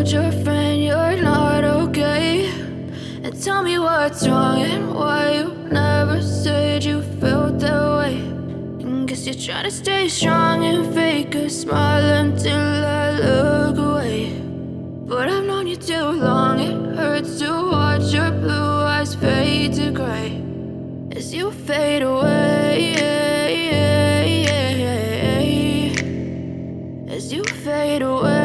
told your friend you're not okay? And tell me what's wrong and why you never said you felt that way. And guess you're trying to stay strong and fake a smile until I look away. But I've known you too long, it hurts to watch your blue eyes fade to gray as you fade away, as you fade away.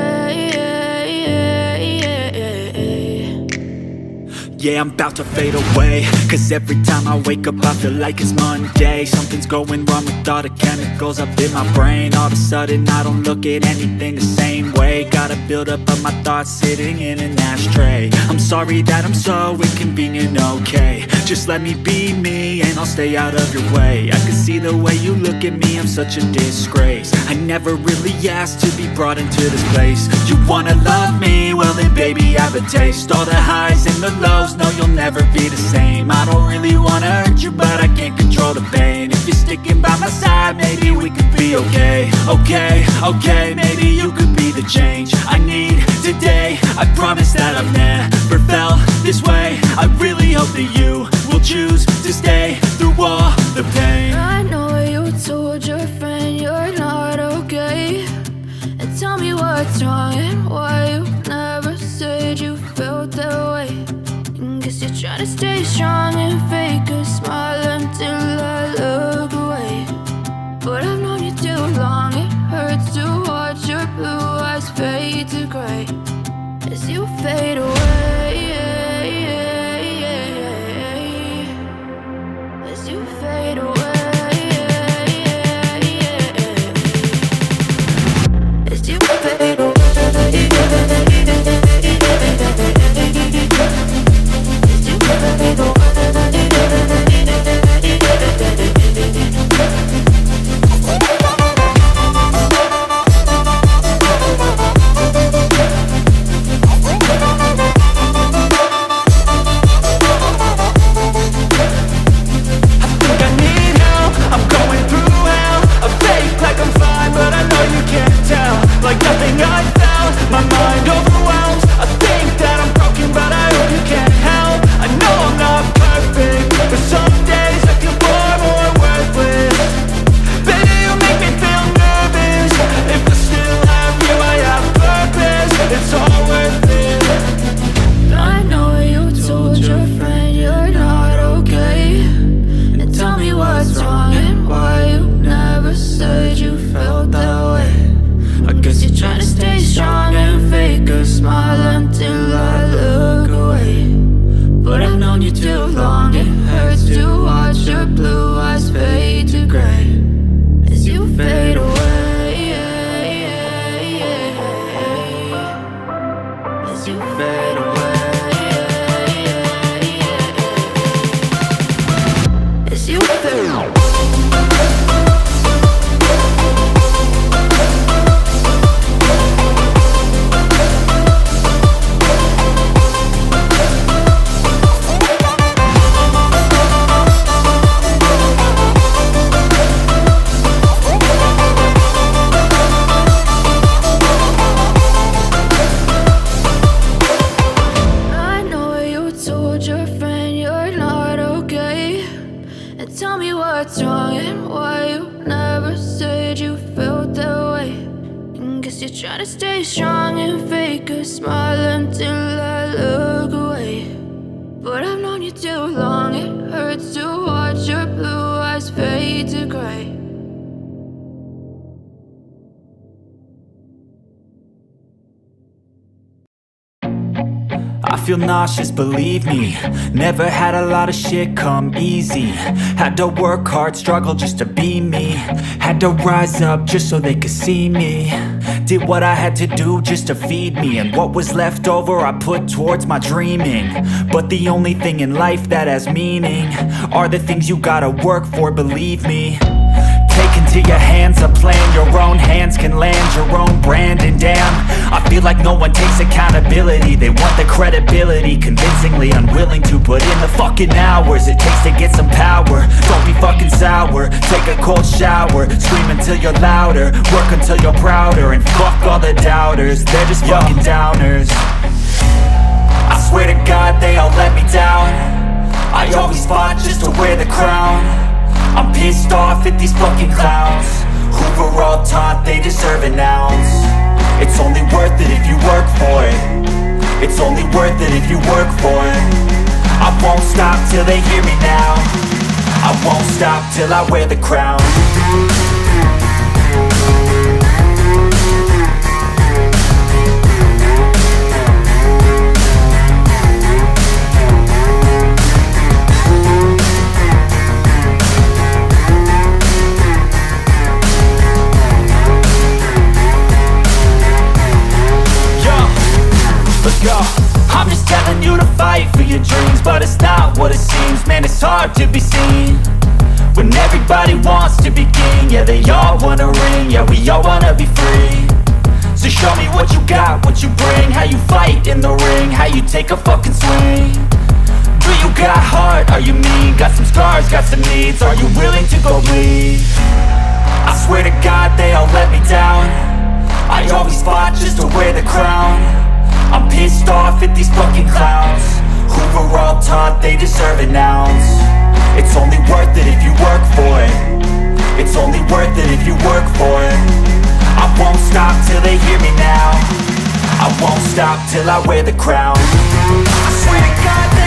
Yeah, I'm about to fade away, cause every time I wake up I feel like it's Monday. Something's going wrong with all the chemicals up in my brain. All of a sudden I don't look at anything the same way. Got a buildup of my thoughts sitting in an ashtray. I'm sorry that I'm so inconvenient, okay? Just let me be me and I'll stay out of your way. I can see the way you look at me, I'm such a disgrace. I never really asked to be brought into this place. You wanna love me? Well then baby I have a taste. All the highs and the lows, no you'll never be the same. I don't really wanna hurt you but I can't control the pain. If you're sticking by my side maybe we could be okay. Okay, maybe you could be the change I need today. I promise that I've never felt this way. I really hope that you will choose to stay through all the pain. I know you told your friend you're not okay. And tell me what's wrong and why you never said you felt that way. And guess you're trying to stay strong and fake a smile until I look away. But I've known you too long, it hurts to watch your blue eyes fade to gray as you fade away, as you fade away, as you fade away. I feel nauseous, believe me. Never had a lot of shit come easy. Had to work hard, struggle just to be me. Had to rise up just so they could see me. Did what I had to do just to feed me. And what was left over I put towards my dreaming. But the only thing in life that has meaning are the things you gotta work for, believe me. Take into your hands a plan. Your own hands can land your own brand. And damn, I feel like no one takes accountability. They want the credibility, convincingly unwilling to put in the fucking hours it takes to get some power. Don't be fucking sour, take a cold shower. Scream until you're louder, work until you're prouder. And fuck all the doubters, they're just fucking downers. swear to God they all let me down. I always fought just to wear the crown. I'm pissed off at these fucking clowns who were all taught they deserve an ounce. It's only worth it if you work for it. It's only worth it if you work for it. I won't stop till they hear me now. I won't stop till I wear the crown. I'm just telling you to fight for your dreams, but it's not what it seems. Man, it's hard to be seen when everybody wants to be king. Yeah, they all wanna ring, yeah, we all wanna be free. So show me what you got, what you bring, how you fight in the ring, how you take a fucking swing. Do you got heart, are you mean? Got some scars, got some needs, are you willing to go bleed? I swear to God they all let me down. I always fought just to wear the crown. I'm pissed off at these fucking clowns who were all taught they deserve an ounce. It's only worth it if you work for it. It's only worth it if you work for it. I won't stop till they hear me now. I won't stop till I wear the crown. I swear to God